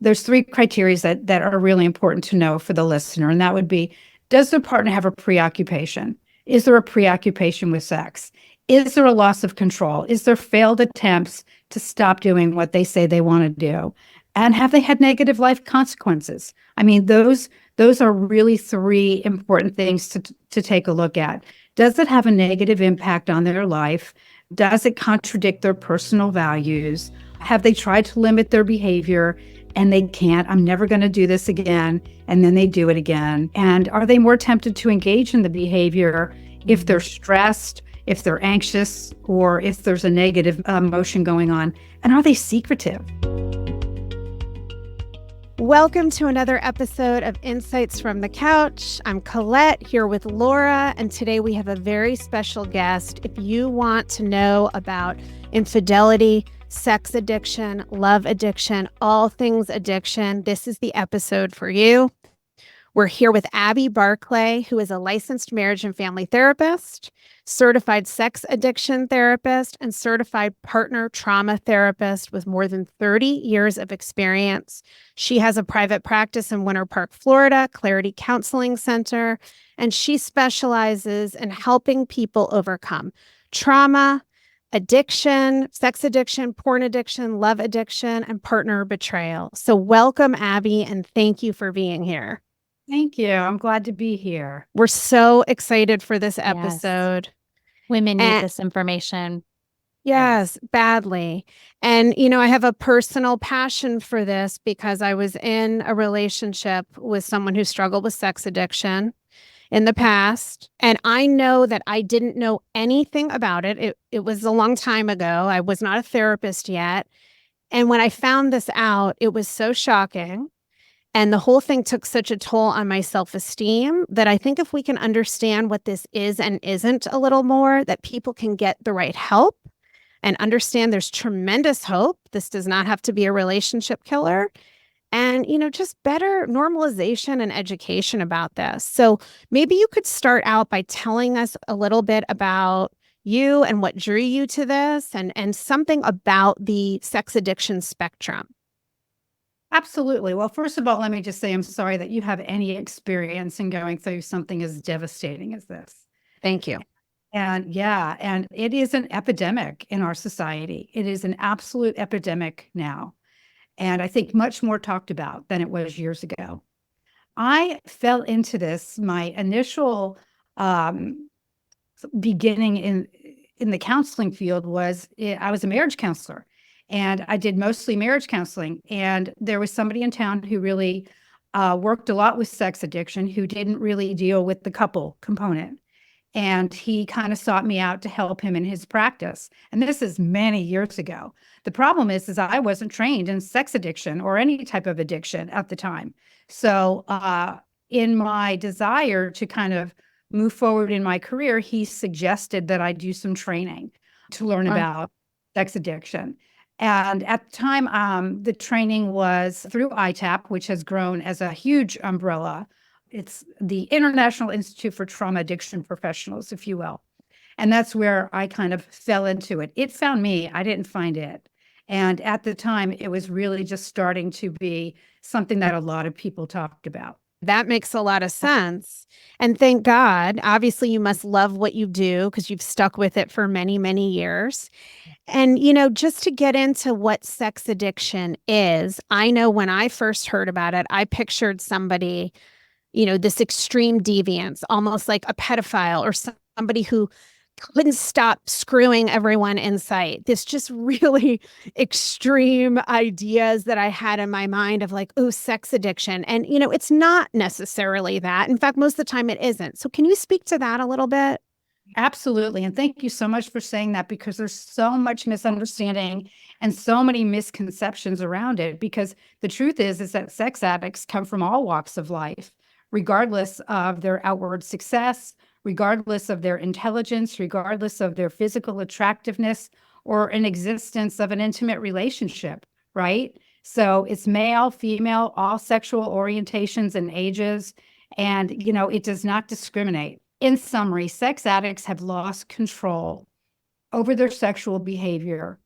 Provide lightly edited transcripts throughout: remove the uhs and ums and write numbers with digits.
there's three criteria that are really important to know for the listener. And that would be, does the partner have a preoccupation? Is there a preoccupation with sex? Is there a loss of control? Is there failed attempts to stop doing what they say they want to do? And have they had negative life consequences? I mean, those are really three important things to take a look at. Does it have a negative impact on their life? Does it contradict their personal values? Have they tried to limit their behavior and they can't? I'm never going to do this again. And then they do it again. And are they more tempted to engage in the behavior if they're stressed, if they're anxious, or if there's a negative emotion going on? And are they secretive? Welcome to another episode of Insights from the Couch. I'm Colette here with Laura, and today we have a very special guest. If you want to know about infidelity, sex addiction, love addiction, all things addiction, this is the episode for you. We're here with Abbe Barclay, who is a licensed marriage and family therapist, certified sex addiction therapist, and certified partner trauma therapist with more than 30 years of experience. She has a private practice in Winter Park, Florida, Clarity Counseling Center, and she specializes in helping people overcome trauma, addiction, sex addiction, porn addiction, love addiction, and partner betrayal. So welcome, Abbe, and thank you for being here. Thank you. I'm glad to be here. We're so excited for this episode. Yes. Women need this information. Yes, badly. And, you know, I have a personal passion for this because I was in a relationship with someone who struggled with sex addiction in the past. And I know that I didn't know anything about it. It was a long time ago. I was not a therapist yet. And when I found this out, it was so shocking. And the whole thing took such a toll on my self-esteem that I think if we can understand what this is and isn't a little more, that people can get the right help and understand there's tremendous hope. This does not have to be a relationship killer. And, you know, just better normalization and education about this. So maybe you could start out by telling us a little bit about you and what drew you to this and something about the sex addiction spectrum. Absolutely. Well, first of all, let me just say I'm sorry that you have any experience in going through something as devastating as this. Thank you. And it is an epidemic in our society. It is an absolute epidemic now. And I think much more talked about than it was years ago. I fell into this, my initial beginning in the counseling field was I was a marriage counselor. And I did mostly marriage counseling. And there was somebody in town who really worked a lot with sex addiction, who didn't really deal with the couple component. And he kind of sought me out to help him in his practice. And this is many years ago. The problem is I wasn't trained in sex addiction or any type of addiction at the time. So in my desire to kind of move forward in my career, he suggested that I do some training to learn about sex addiction. And at the time, the training was through ITAP, which has grown as a huge umbrella. It's the International Institute for Trauma Addiction Professionals, if you will. And that's where I kind of fell into it. It found me. I didn't find it. And at the time, it was really just starting to be something that a lot of people talked about. That makes a lot of sense. And thank God, obviously you must love what you do because you've stuck with it for many, many years. And, you know, just to get into what sex addiction is, I know when I first heard about it, I pictured somebody, you know, this extreme deviance, almost like a pedophile or somebody who couldn't stop screwing everyone in sight. This just really extreme ideas that I had in my mind of like, oh, sex addiction. And, you know, it's not necessarily that. In fact, most of the time it isn't. So can you speak to that a little bit? Absolutely. And thank you so much for saying that, because there's so much misunderstanding and so many misconceptions around it. Because the truth is that sex addicts come from all walks of life, regardless of their outward success, regardless of their intelligence, regardless of their physical attractiveness or an existence of an intimate relationship, right? So it's male, female, all sexual orientations and ages. And, you know, it does not discriminate. In summary, sex addicts have lost control over their sexual behavior.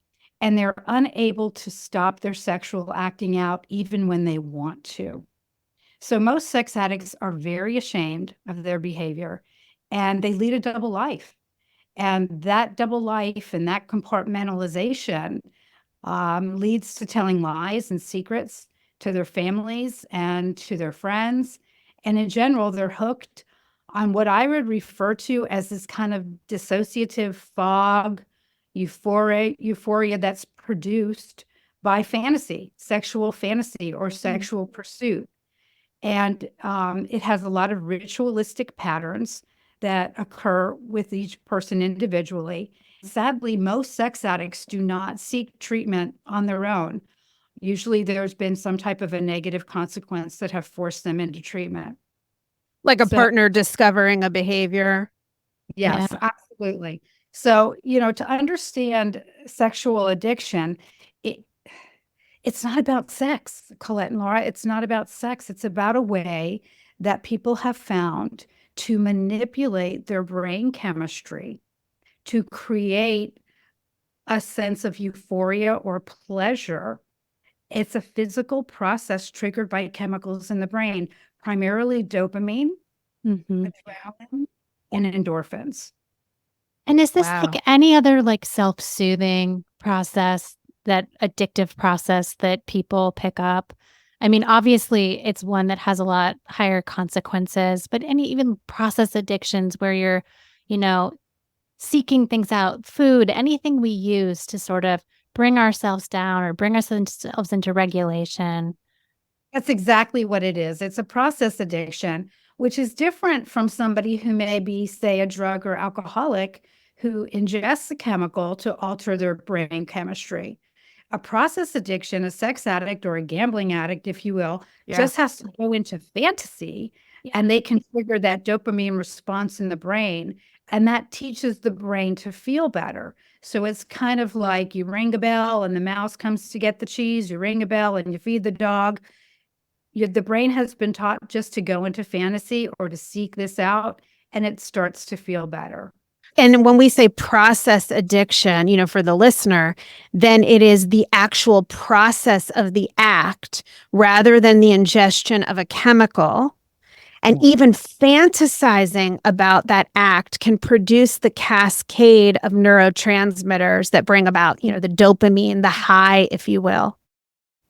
and they're unable to stop their sexual acting out even when they want to. So most sex addicts are very ashamed of their behavior, and they lead a double life. And that double life and that compartmentalization leads to telling lies and secrets to their families and to their friends. And in general, they're hooked on what I would refer to as this kind of dissociative fog, euphoria that's produced by fantasy, sexual fantasy or sexual pursuit. And it has a lot of ritualistic patterns that occur with each person individually. Sadly, most sex addicts do not seek treatment on their own. Usually there's been some type of a negative consequence that have forced them into treatment. Like a So- partner discovering a behavior. Yes, Yeah. absolutely. So, to understand sexual addiction, it's not about sex, Colette and Laura. It's not about sex. It's about a way that people have found to manipulate their brain chemistry to create a sense of euphoria or pleasure. It's a physical process triggered by chemicals in the brain, primarily dopamine, Mhm. adrenaline, and endorphins. And is this Wow. like any other like self-soothing process, that addictive process that people pick up? I mean, obviously it's one that has a lot higher consequences, but any even process addictions where you're, you know, seeking things out, food, anything we use to sort of bring ourselves down or bring ourselves into regulation. That's exactly what it is. It's a process addiction, which is different from somebody who may be, say, a drug or alcoholic who ingests a chemical to alter their brain chemistry. A process addiction, a sex addict or a gambling addict, if you will, Yeah. just has to go into fantasy and they can trigger that dopamine response in the brain. And that teaches the brain to feel better. So it's kind of like you ring a bell and the mouse comes to get the cheese, you ring a bell and you feed the dog. The brain has been taught just to go into fantasy or to seek this out, and it starts to feel better. And when we say process addiction, for the listener, then it is the actual process of the act rather than the ingestion of a chemical. And even fantasizing about that act can produce the cascade of neurotransmitters that bring about, the dopamine, the high, if you will.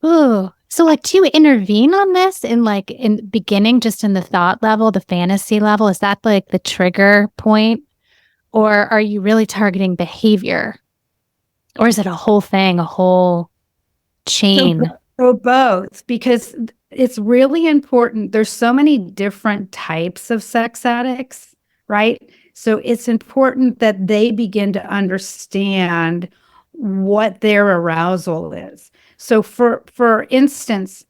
Ooh. So like, do you intervene on this in the beginning, just in the thought level, the fantasy level? Is that like the trigger point? Or are you really targeting behavior? Or is it a whole thing, a whole chain? So both, because it's really important. There's so many different types of sex addicts, right? So it's important that they begin to understand what their arousal is. So for instance,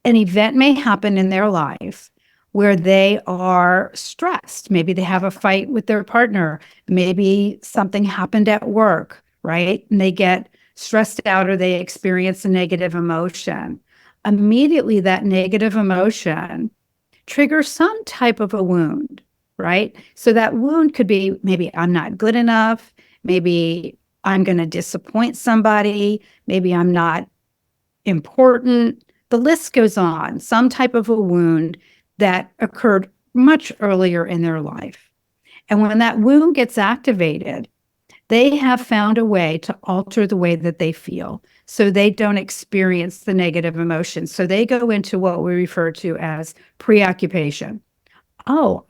an event may happen in their life where they are stressed. Maybe they have a fight with their partner. Maybe something happened at work, right? And they get stressed out or they experience a negative emotion. Immediately, that negative emotion triggers some type of a wound, right? So that wound could be maybe I'm not good enough. Maybe I'm going to disappoint somebody. Maybe I'm not important. The list goes on, some type of a wound that occurred much earlier in their life. And when that wound gets activated, they have found a way to alter the way that they feel so they don't experience the negative emotions. So they go into what we refer to as preoccupation. Oh,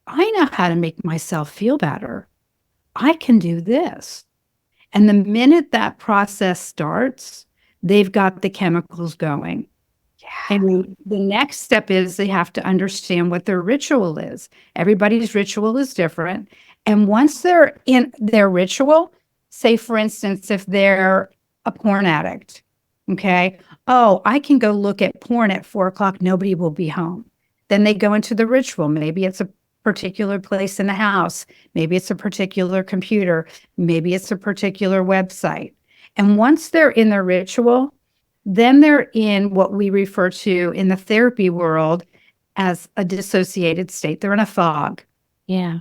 I know how to make myself feel better. I can do this. And the minute that process starts, they've got the chemicals going. And the next step is they have to understand what their ritual is. Everybody's ritual is different. And once they're in their ritual, say, for instance, if they're a porn addict, okay, oh, I can go look at porn at 4 o'clock, nobody will be home. Then they go into the ritual. Maybe it's a particular place in the house. Maybe it's a particular computer. Maybe it's a particular website. And once they're in their ritual, then they're in what we refer to in the therapy world as a dissociated state. They're in a fog. Yeah.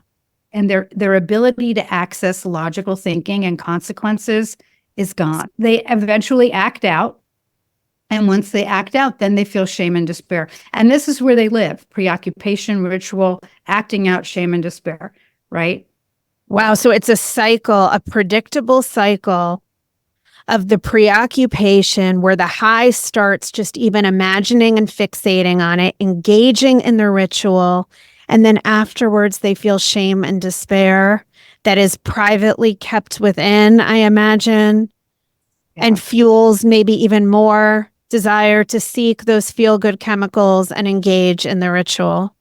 And their ability to access logical thinking and consequences is gone. They eventually act out. And once they act out, then they feel shame and despair. And this is where they live: preoccupation, ritual, acting out, shame and despair, right? Wow. So it's a cycle, a predictable cycle of the preoccupation where the high starts just even imagining and fixating on it, engaging in the ritual. And then afterwards, they feel shame and despair that is privately kept within, I imagine, and fuels maybe even more desire to seek those feel-good chemicals and engage in the ritual.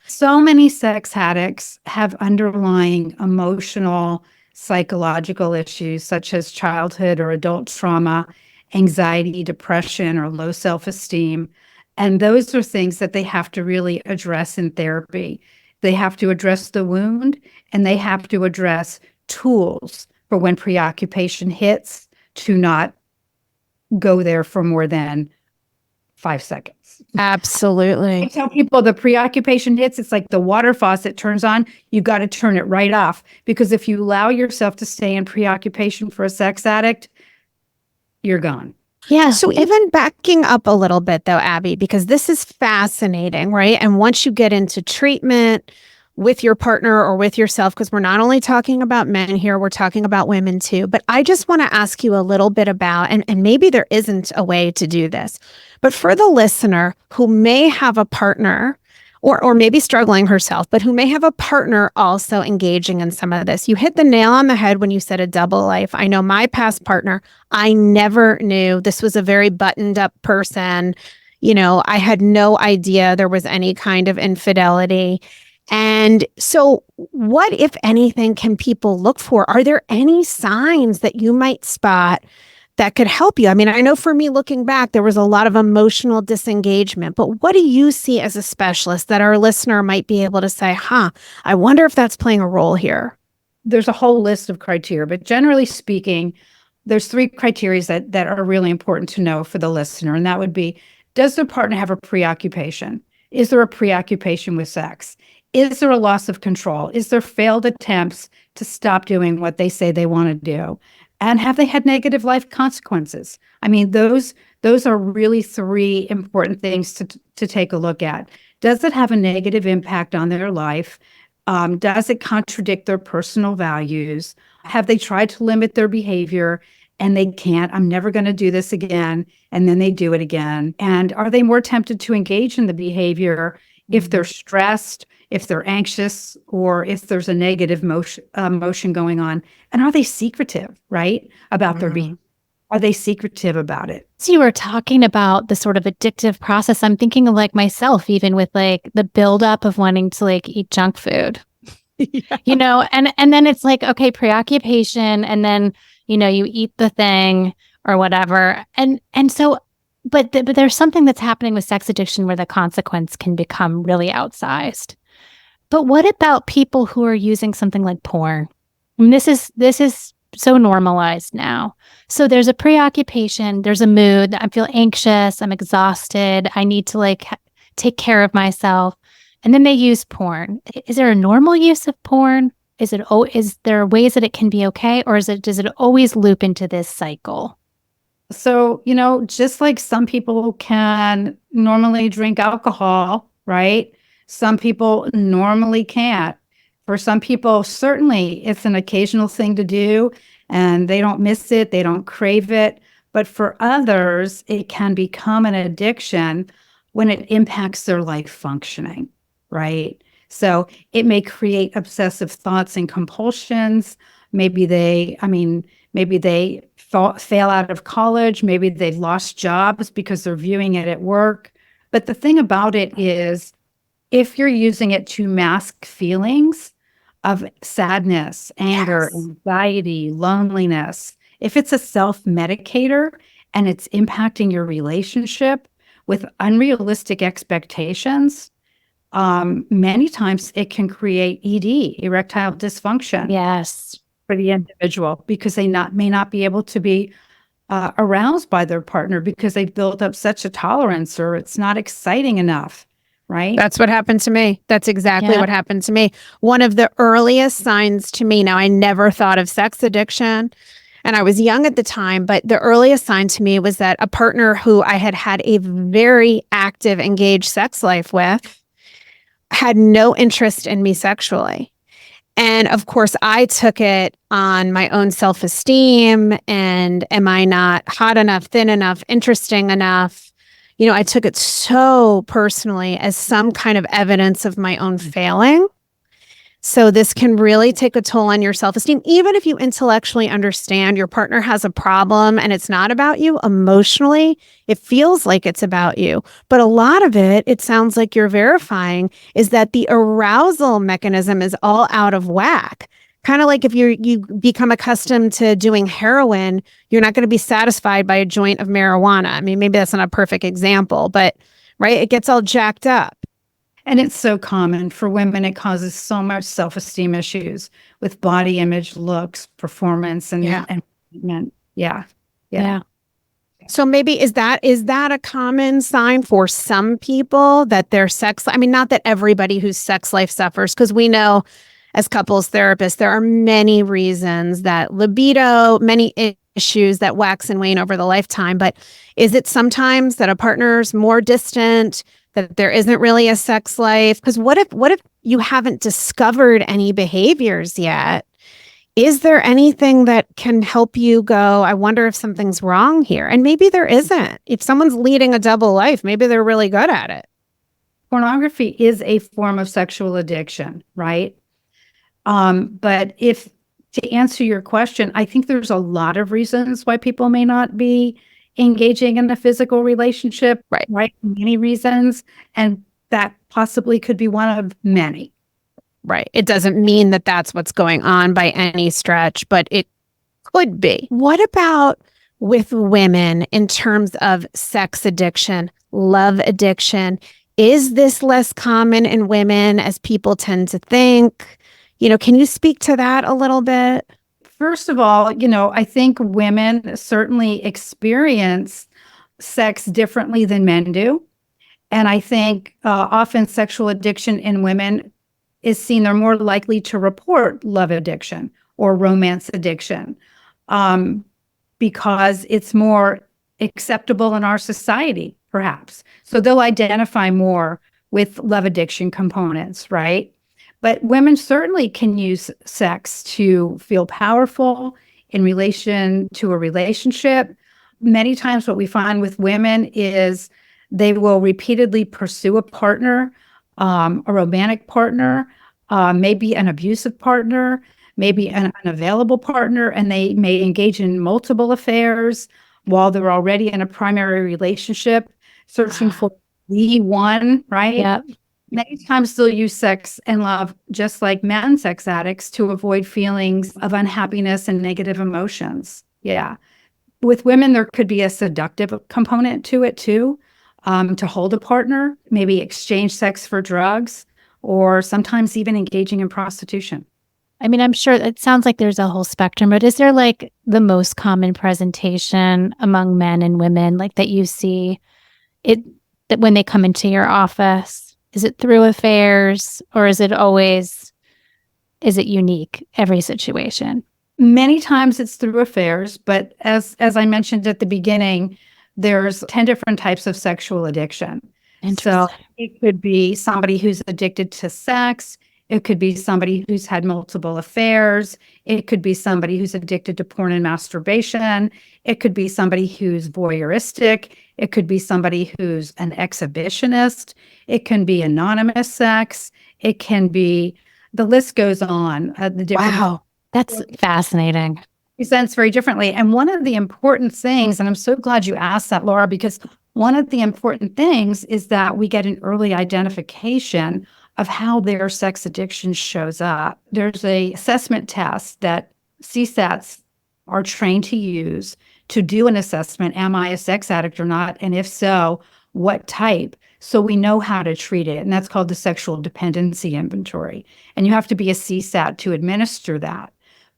So many sex addicts have underlying emotional, psychological issues such as childhood or adult trauma, anxiety, depression, or low self-esteem. And those are things that they have to really address in therapy. They have to address the wound, and they have to address tools for when preoccupation hits to not go there for more than 5 seconds. Absolutely. I tell people the preoccupation hits, it's like the water faucet turns on, you got to turn it right off. Because if you allow yourself to stay in preoccupation for a sex addict, you're gone. Yeah. So even backing up a little bit though, Abby, because this is fascinating, right? And once you get into treatment with your partner or with yourself, because we're not only talking about men here, we're talking about women too. But I just want to ask you a little bit about, and maybe there isn't a way to do this, but for the listener who may have a partner or maybe struggling herself, but who may have a partner also engaging in some of this. You hit the nail on the head when you said a double life. I know my past partner, I never knew this was a very buttoned up person. You know, I had no idea there was any kind of infidelity. And so what, if anything, can people look for? Are there any signs that you might spot that could help you? I mean, I know for me looking back, there was a lot of emotional disengagement, but what do you see as a specialist that our listener might be able to say, I wonder if that's playing a role here? There's a whole list of criteria, but generally speaking, there's 3 criteria that are really important to know for the listener. And that would be, does the partner have a preoccupation? Is there a preoccupation with sex? Is there a loss of control? Is there failed attempts to stop doing what they say they want to do? And have they had negative life consequences? I mean, those are really 3 important things to take a look at. Does it have a negative impact on their life? Does it contradict their personal values? Have they tried to limit their behavior and they can't? I'm never going to do this again. And then they do it again. And are they more tempted to engage in the behavior if they're stressed, if they're anxious, or if there's a negative motion going on? And are they secretive, right, about their behavior? Are they secretive about it? So you were talking about the sort of addictive process. I'm thinking of like myself, even with like the buildup of wanting to like eat junk food, you know, and then it's like, okay, preoccupation. And then, you know, you eat the thing or whatever. And so, but there's something that's happening with sex addiction where the consequence can become really outsized. But what about people who are using something like porn? I mean, this is so normalized now. So there's a preoccupation, there's a mood. I feel anxious, I'm exhausted, I need to like take care of myself. And then they use porn. Is there a normal use of porn? Is there ways that it can be okay? Or does it always loop into this cycle? So, you know, just like some people can normally drink alcohol, right? Some people normally can't. For some people, certainly it's an occasional thing to do and they don't miss it, they don't crave it. But for others, it can become an addiction when it impacts their life functioning, right? So it may create obsessive thoughts and compulsions. Maybe they fail out of college. Maybe they've lost jobs because they're viewing it at work. But the thing about it is, if you're using it to mask feelings of sadness, anger, anxiety, loneliness, if it's a self-medicator and it's impacting your relationship with unrealistic expectations, many times it can create ED, erectile dysfunction. Yes. For the individual, because they may not be able to be aroused by their partner because they've built up such a tolerance, or it's not exciting enough. Right? That's what happened to me. That's exactly what happened to me. One of the earliest signs to me, now I never thought of sex addiction And I was young at the time, but the earliest sign to me was that a partner who I had had a very active, engaged sex life with had no interest in me sexually. And of course, I took it on my own self-esteem and am I not hot enough, thin enough, interesting enough? I took it so personally as some kind of evidence of my own failing. So this can really take a toll on your self-esteem. Even if you intellectually understand your partner has a problem and it's not about you, emotionally, it feels like it's about you. But a lot of it sounds like you're verifying, is that the arousal mechanism is all out of whack. Kind of like if you become accustomed to doing heroin, you're not going to be satisfied by a joint of marijuana. I mean, maybe that's not a perfect example, but right, it gets all jacked up. And it's so common for women. It causes so much self-esteem issues with body image, looks, performance, and treatment. Yeah. So maybe is that a common sign for some people that their sex, I mean, not that everybody whose sex life suffers, because we know as couples therapists, there are many reasons that libido, many issues that wax and wane over the lifetime. But is it sometimes that a partner's more distant, that there isn't really a sex life? Because what if you haven't discovered any behaviors yet? Is there anything that can help you go, I wonder if something's wrong here? And maybe there isn't. If someone's leading a double life, maybe they're really good at it. Pornography is a form of sexual addiction, right? But to answer your question, I think there's a lot of reasons why people may not be engaging in a physical relationship, right? Many reasons. And that possibly could be one of many. Right. It doesn't mean that that's what's going on by any stretch, but it could be. What about with women in terms of sex addiction, love addiction? Is this less common in women as people tend to think? Can you speak to that a little bit? First of all, I think women certainly experience sex differently than men do. And I think often sexual addiction in women is seen, they're more likely to report love addiction or romance addiction because it's more acceptable in our society, perhaps. So they'll identify more with love addiction components, right? But women certainly can use sex to feel powerful in relation to a relationship. Many times what we find with women is they will repeatedly pursue a partner, a romantic partner, maybe an abusive partner, maybe an unavailable partner, and they may engage in multiple affairs while they're already in a primary relationship, searching for the one, right? Yep. Many times they'll use sex and love, just like men sex addicts, to avoid feelings of unhappiness and negative emotions. Yeah. With women, there could be a seductive component to it too, to hold a partner, maybe exchange sex for drugs, or sometimes even engaging in prostitution. I mean, I'm sure it sounds like there's a whole spectrum, but is there like the most common presentation among men and women, like that you see it that when they come into your office? Is it through affairs, or is it unique every situation? Many times it's through affairs, but as I mentioned at the beginning, there's 10 different types of sexual addiction. So it could be somebody who's addicted to sex. It could be somebody who's had multiple affairs. It could be somebody who's addicted to porn and masturbation. It could be somebody who's voyeuristic. It could be somebody who's an exhibitionist. It can be anonymous sex. It can be, the list goes on. Wow, that's fascinating. Presents very differently. And one of the important things, and I'm so glad you asked that, Laura, because one of the important things is that we get an early identification of how their sex addiction shows up. There's a assessment test that CSATs are trained to use to do an assessment. Am I a sex addict or not? And if so, what type? So we know how to treat it. And that's called the sexual dependency inventory. And you have to be a CSAT to administer that.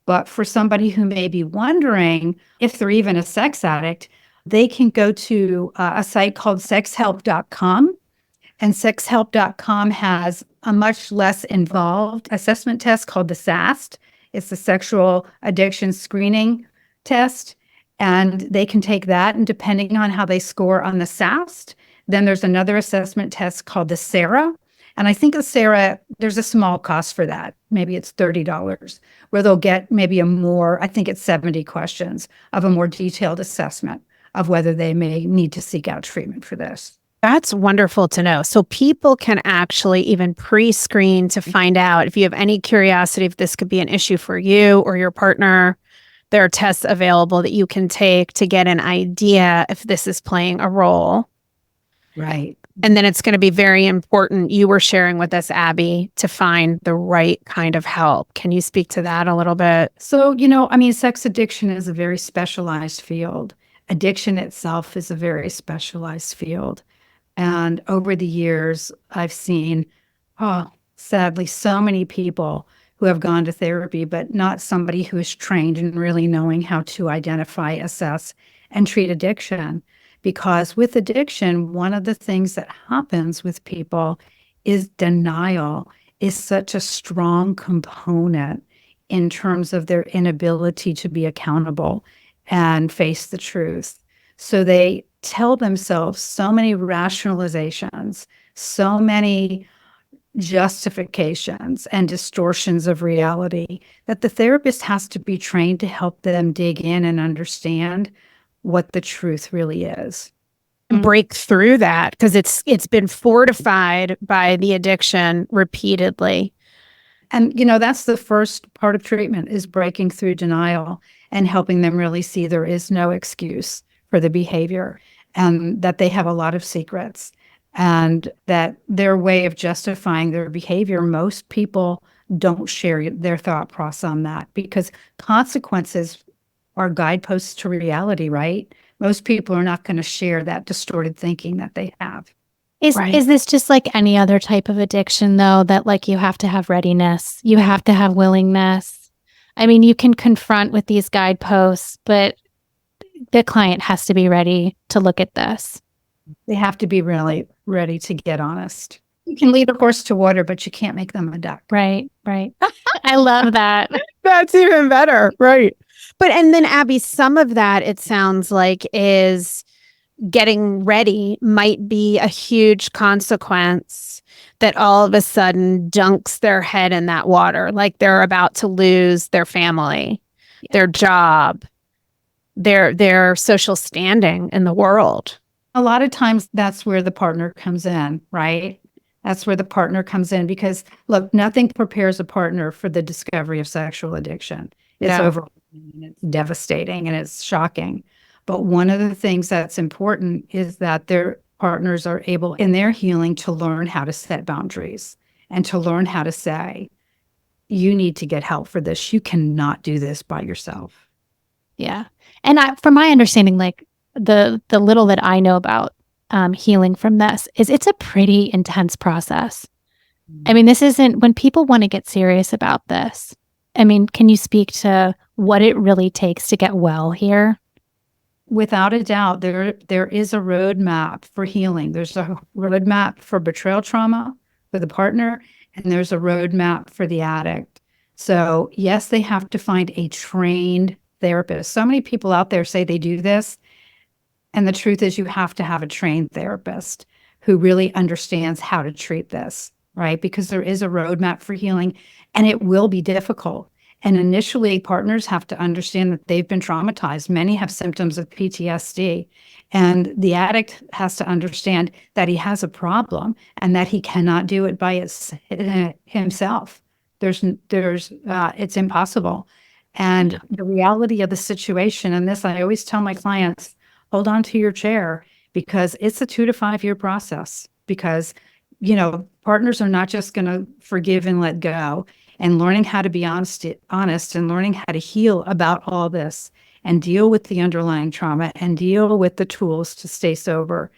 But for somebody who may be wondering if they're even a sex addict, they can go to a site called sexhelp.com. And sexhelp.com has a much less involved assessment test called the SAST. It's the Sexual Addiction Screening test, and they can take that. And depending on how they score on the SAST, then there's another assessment test called the SARA. And I think the SARA, there's a small cost for that. Maybe it's $30, where they'll get maybe I think it's 70 questions of a more detailed assessment of whether they may need to seek out treatment for this. That's wonderful to know. So people can actually even pre-screen to find out if you have any curiosity if this could be an issue for you or your partner. There are tests available that you can take to get an idea if this is playing a role. Right. And then it's going to be very important. You were sharing with us, Abbe, to find the right kind of help. Can you speak to that a little bit? So, sex addiction is a very specialized field. Addiction itself is a very specialized field. And over the years, I've seen, sadly, so many people who have gone to therapy, but not somebody who is trained in really knowing how to identify, assess, and treat addiction. Because with addiction, one of the things that happens with people is denial is such a strong component in terms of their inability to be accountable and face the truth. So they tell themselves so many rationalizations, so many justifications and distortions of reality that the therapist has to be trained to help them dig in and understand what the truth really is. Break through that because it's been fortified by the addiction repeatedly. And, that's the first part of treatment is breaking through denial and helping them really see there is no excuse for the behavior and that they have a lot of secrets and that their way of justifying their behavior, most people don't share their thought process on that because consequences are guideposts to reality, right? Most people are not going to share that distorted thinking that they have. Is this just like any other type of addiction, though, that like you have to have readiness, you have to have willingness? I mean, you can confront with these guideposts, but the client has to be ready to look at this. They have to be really ready to get honest. You can lead a horse to water, but you can't make them a duck. Right. I love that. That's even better. Right. And then Abbe, some of that, it sounds like, is getting ready might be a huge consequence that all of a sudden dunks their head in that water, like they're about to lose their family, their job, their social standing in the world. A lot of times that's where the partner comes in, right? That's where the partner comes in because, look, nothing prepares a partner for the discovery of sexual addiction. It's overwhelming, and it's devastating, and it's shocking. But one of the things that's important is that their partners are able in their healing to learn how to set boundaries and to learn how to say, you need to get help for this. You cannot do this by yourself. Yeah. And from my understanding, like the little that I know about healing from this is it's a pretty intense process. I mean, this isn't when people want to get serious about this. I mean, can you speak to what it really takes to get well here? Without a doubt, there is a roadmap for healing. There's a roadmap for betrayal trauma for the partner, and there's a roadmap for the addict. So yes, they have to find a trained therapist. So many people out there say they do this, and the truth is you have to have a trained therapist who really understands how to treat this, right? Because there is a roadmap for healing, and it will be difficult. And initially, partners have to understand that they've been traumatized. Many have symptoms of PTSD. And the addict has to understand that he has a problem and that he cannot do it by himself. It's impossible. And the reality of the situation, and this, I always tell my clients, hold on to your chair because it's a 2 to 5 year process because, partners are not just going to forgive and let go. And learning how to be honest and learning how to heal about all this and deal with the underlying trauma and deal with the tools to stay sober.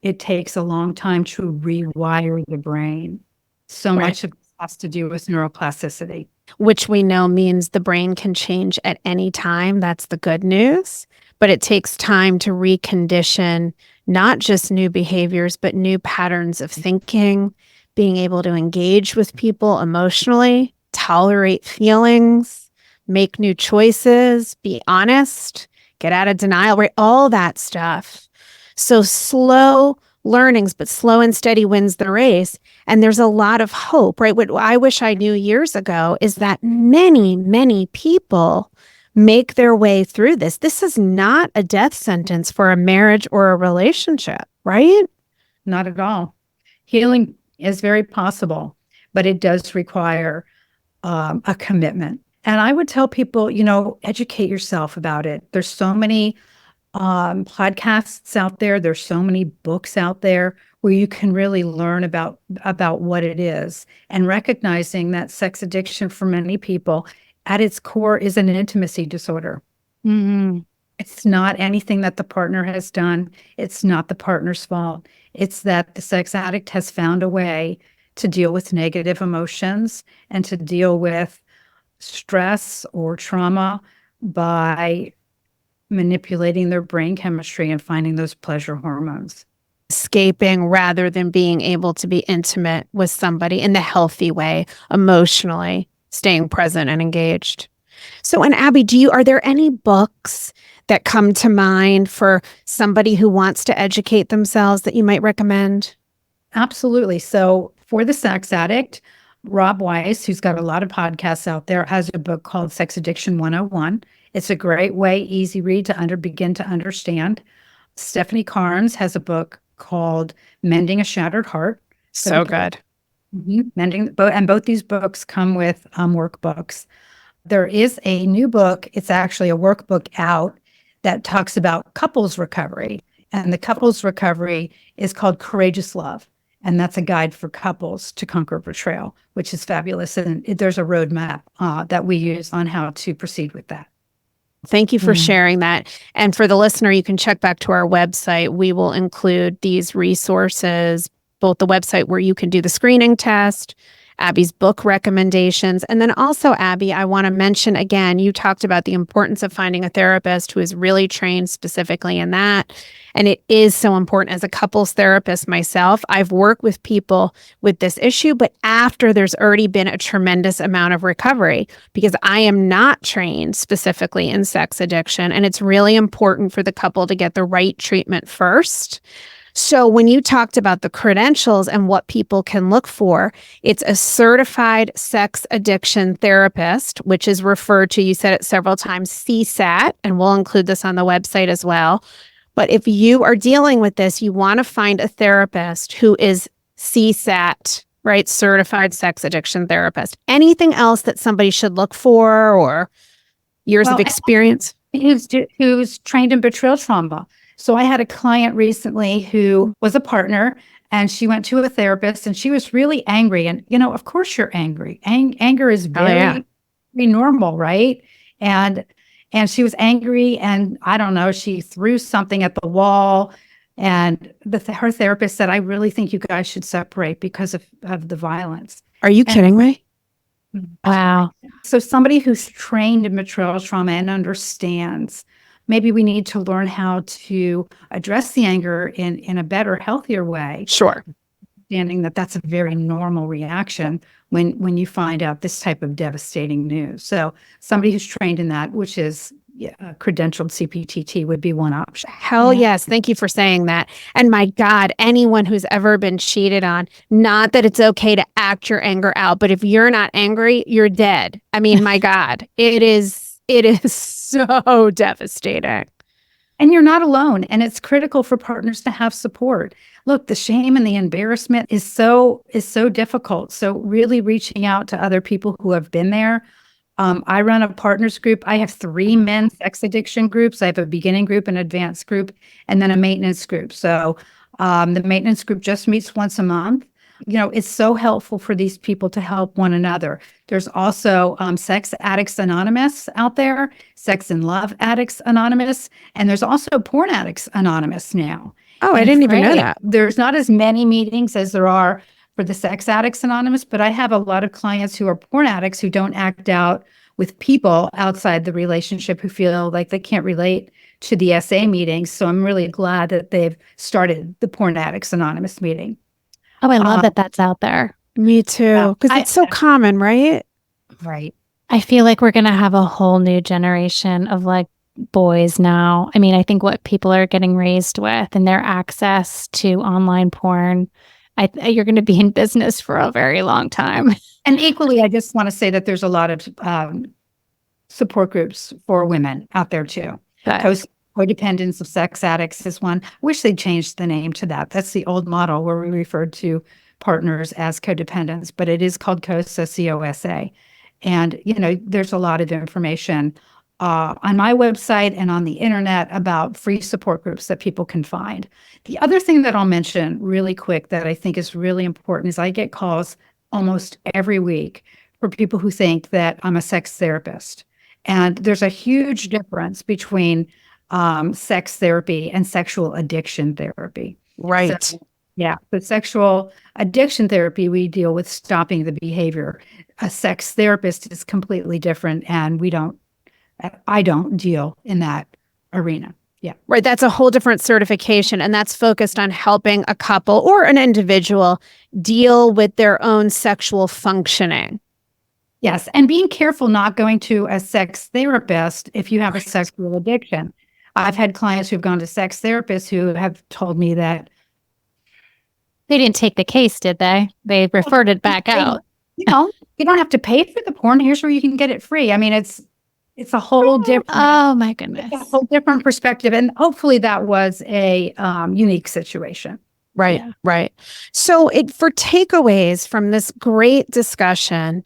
It takes a long time to rewire the brain. So much of it has to do with neuroplasticity. Which we know means the brain can change at any time. That's the good news. But it takes time to recondition not just new behaviors, but new patterns of thinking, being able to engage with people emotionally, tolerate feelings, make new choices, be honest, get out of denial, right? All that stuff. So slow learnings, but slow and steady wins the race. And there's a lot of hope, right? What I wish I knew years ago is that many, many people make their way through this. This is not a death sentence for a marriage or a relationship, right? Not at all. Healing is very possible, but it does require a commitment. And I would tell people, educate yourself about it. There's so many podcasts out there. There's so many books out there where you can really learn about what it is, and recognizing that sex addiction for many people at its core is an intimacy disorder. Mm-hmm. It's not anything that the partner has done. It's not the partner's fault. It's that the sex addict has found a way to deal with negative emotions and to deal with stress or trauma by manipulating their brain chemistry and finding those pleasure hormones. Escaping rather than being able to be intimate with somebody in the healthy way, emotionally, staying present and engaged. So, and Abbe, are there any books that come to mind for somebody who wants to educate themselves that you might recommend? Absolutely. So for the sex addict, Rob Weiss, who's got a lot of podcasts out there, has a book called Sex Addiction 101. It's a great way, easy read to begin to understand. Stephanie Carnes has a book called Mending a Shattered Heart. So good. Mending, and both these books come with workbooks. There is a new book. It's actually a workbook out that talks about couples recovery. And the couples recovery is called Courageous Love. And that's a guide for couples to conquer betrayal, which is fabulous. And there's a roadmap that we use on how to proceed with that. Thank you for sharing that. And for the listener, you can check back to our website. We will include these resources, both the website where you can do the screening test, Abbe's book recommendations. And then also, Abbe, I want to mention again, you talked about the importance of finding a therapist who is really trained specifically in that. And it is so important. As a couples therapist myself, I've worked with people with this issue, but after there's already been a tremendous amount of recovery, because I am not trained specifically in sex addiction. And it's really important for the couple to get the right treatment first. So when you talked about the credentials and what people can look for, it's a certified sex addiction therapist, which is referred to, you said it several times, CSAT, and we'll include this on the website as well. But if you are dealing with this, you want to find a therapist who is CSAT, right? Certified sex addiction therapist. Anything else that somebody should look for, or years of experience? Who's trained in betrayal trauma. So I had a client recently who was a partner, and she went to a therapist, and she was really angry. And, of course you're angry. Anger is very normal, right? And she was angry, and I don't know, she threw something at the wall, and her therapist said, I really think you guys should separate because of the violence. Are you kidding me? Wow. So somebody who's trained in betrayal trauma and understands, maybe we need to learn how to address the anger in a better, healthier way. Sure. Understanding that that's a very normal reaction when you find out this type of devastating news. So somebody who's trained in that, which is a credentialed CPTT, would be one option. Hell yes. Thank you for saying that. And my God, anyone who's ever been cheated on, not that it's okay to act your anger out, but if you're not angry, you're dead. I mean, my God, it is so devastating. And you're not alone. And it's critical for partners to have support. Look, the shame and the embarrassment is so difficult. So really reaching out to other people who have been there. I run a partners group. I have 3 men's sex addiction groups. I have a beginning group, an advanced group, and then a maintenance group. So the maintenance group just meets once a month. It's so helpful for these people to help one another. There's also Sex Addicts Anonymous out there, Sex and Love Addicts Anonymous, and there's also Porn Addicts Anonymous now. Oh, I didn't even know that. There's not as many meetings as there are for the Sex Addicts Anonymous, but I have a lot of clients who are porn addicts who don't act out with people outside the relationship, who feel like they can't relate to the SA meetings. So I'm really glad that they've started the Porn Addicts Anonymous meeting. Oh, I love that that's out there. Me too. Because it's so common, right? Right. I feel like we're going to have a whole new generation of like boys now. I mean, I think what people are getting raised with and their access to online porn, you're going to be in business for a very long time. And equally, I just want to say that there's a lot of support groups for women out there too. Codependence of sex addicts is one. Wish they'd changed the name to that. That's the old model where we referred to partners as codependents, but it is called COSA, C-O-S-A. And, there's a lot of information on my website and on the internet about free support groups that people can find. The other thing that I'll mention really quick that I think is really important is I get calls almost every week for people who think that I'm a sex therapist. And there's a huge difference between sex therapy and sexual addiction therapy. Right. So, the sexual addiction therapy, we deal with stopping the behavior. A sex therapist is completely different, and I don't deal in that arena. Yeah. Right. That's a whole different certification. And that's focused on helping a couple or an individual deal with their own sexual functioning. Yes. And being careful not going to a sex therapist if you have a sexual addiction. I've had clients who've gone to sex therapists who have told me that they didn't take the case, did they? They referred it back out. You don't have to pay for the porn. Here's where you can get it free. I mean, it's a whole different. Oh my goodness. A whole different perspective. And hopefully that was a unique situation. Right. Yeah. Right. So for takeaways from this great discussion,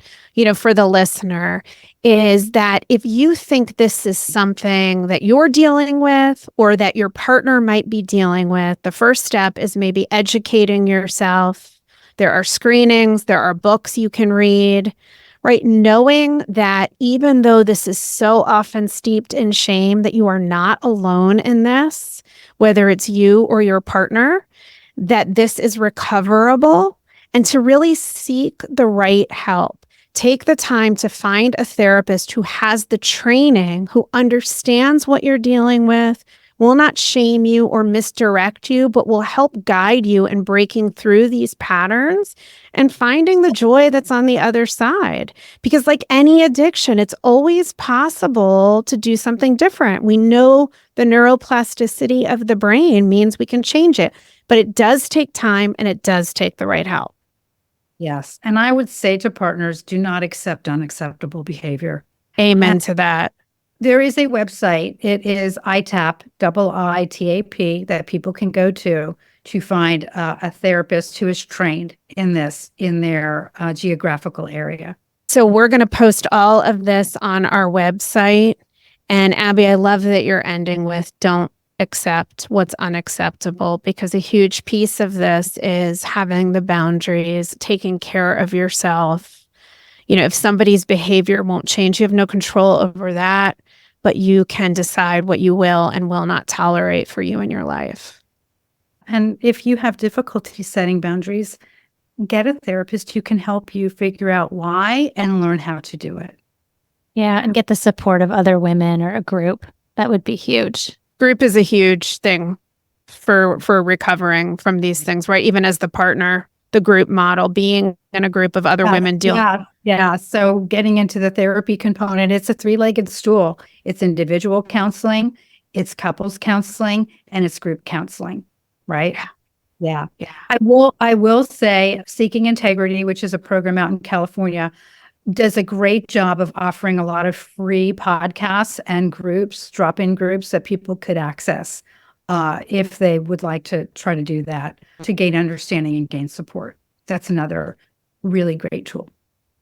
for the listener, is that if you think this is something that you're dealing with or that your partner might be dealing with, the first step is maybe educating yourself. There are screenings, there are books you can read, right? Knowing that even though this is so often steeped in shame, that you are not alone in this, whether it's you or your partner, that this is recoverable, and to really seek the right help. Take the time to find a therapist who has the training, who understands what you're dealing with, will not shame you or misdirect you, but will help guide you in breaking through these patterns and finding the joy that's on the other side. Because like any addiction, it's always possible to do something different. We know the neuroplasticity of the brain means we can change it, but it does take time and it does take the right help. Yes. And I would say to partners, do not accept unacceptable behavior. Amen to that. There is a website. It is ITAP, IITAP, that people can go to find a therapist who is trained in this in their geographical area. So we're going to post all of this on our website. And Abbe, I love that you're ending with don't accept what's unacceptable, because a huge piece of this is having the boundaries, taking care of yourself. If somebody's behavior won't change, you have no control over that, but you can decide what you will and will not tolerate for you in your life. And if you have difficulty setting boundaries, get a therapist who can help you figure out why and learn how to do it. Yeah, and get the support of other women or a group. That would be huge. Group is a huge thing for recovering from these things, right? Even as the partner, the group model, being in a group of other women dealing. Yeah. So getting into the therapy component, it's a three-legged stool. It's individual counseling, it's couples counseling, and it's group counseling, right? Yeah. I will say Seeking Integrity, which is a program out in California, does a great job of offering a lot of free podcasts and groups, drop-in groups that people could access if they would like to try to do that to gain understanding and gain support. That's another really great tool.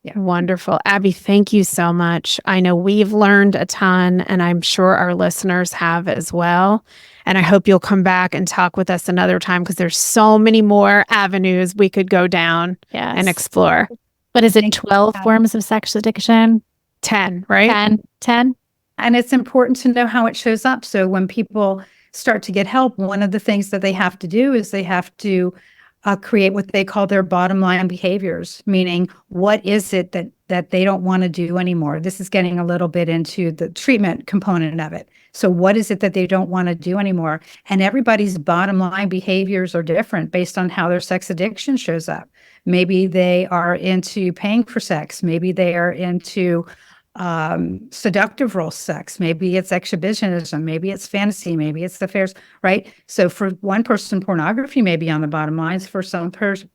Yeah. Wonderful. Abbe, thank you so much. I know we've learned a ton, and I'm sure our listeners have as well. And I hope you'll come back and talk with us another time, because there's so many more avenues we could go down and explore. But is it 12 forms of sex addiction? 10, right? 10. And it's important to know how it shows up. So when people start to get help, one of the things that they have to do is they have to create what they call their bottom line behaviors, meaning what is it that they don't want to do anymore? This is getting a little bit into the treatment component of it. So what is it that they don't want to do anymore? And everybody's bottom line behaviors are different based on how their sex addiction shows up. Maybe they are into paying for sex. Maybe they are into seductive role sex. Maybe it's exhibitionism. Maybe it's fantasy. Maybe it's affairs, right? So for one person, pornography may be on the bottom lines. For some person,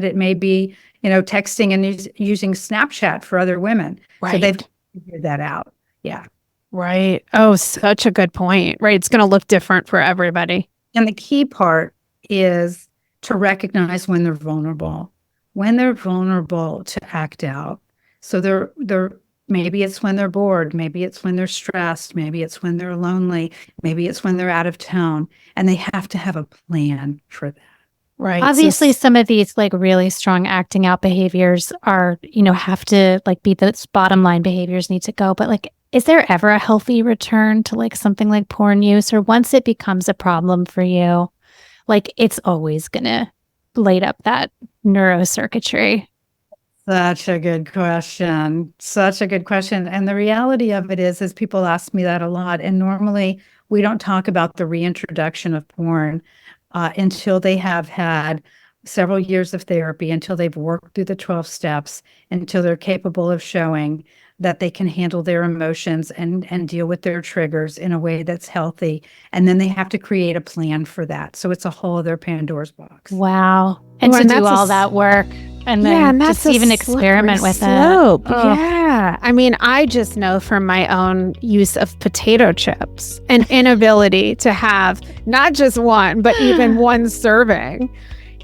it may be, texting and using Snapchat for other women. Right. So they've figured that out. Yeah. Right. Oh, such a good point. Right. It's going to look different for everybody. And the key part is to recognize when they're vulnerable. When they're vulnerable to act out. So they're maybe it's when they're bored, maybe it's when they're stressed, maybe it's when they're lonely, maybe it's when they're out of town, and they have to have a plan for that. Right. Obviously, some of these like really strong acting out behaviors are, have to like be the bottom line behaviors need to go. But like, is there ever a healthy return to like something like porn use, or once it becomes a problem for you, like it's always gonna light up that neurocircuitry? Such a good question. Such a good question. And the reality of it is people ask me that a lot. And normally we don't talk about the reintroduction of porn until they have had several years of therapy, until they've worked through the 12 steps, until they're capable of showing that they can handle their emotions and deal with their triggers in a way that's healthy. And then they have to create a plan for that. So it's a whole other Pandora's box. Wow. And Well, to and do all that work and then just even experiment with it. Oh. Yeah. I mean, I just know from my own use of potato chips and inability to have not just one, but even one serving.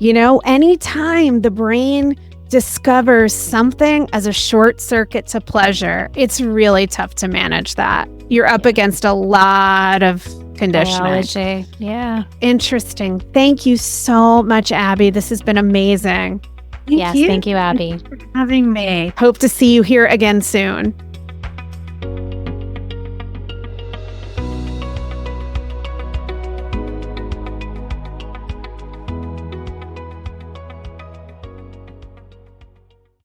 Anytime the brain discovers something as a short circuit to pleasure, it's really tough to manage that. You're up against a lot of conditioning. Biology. Yeah. Interesting. Thank you so much, Abbe. This has been amazing. Thank you, Abbe. Thanks for having me. Hope to see you here again soon.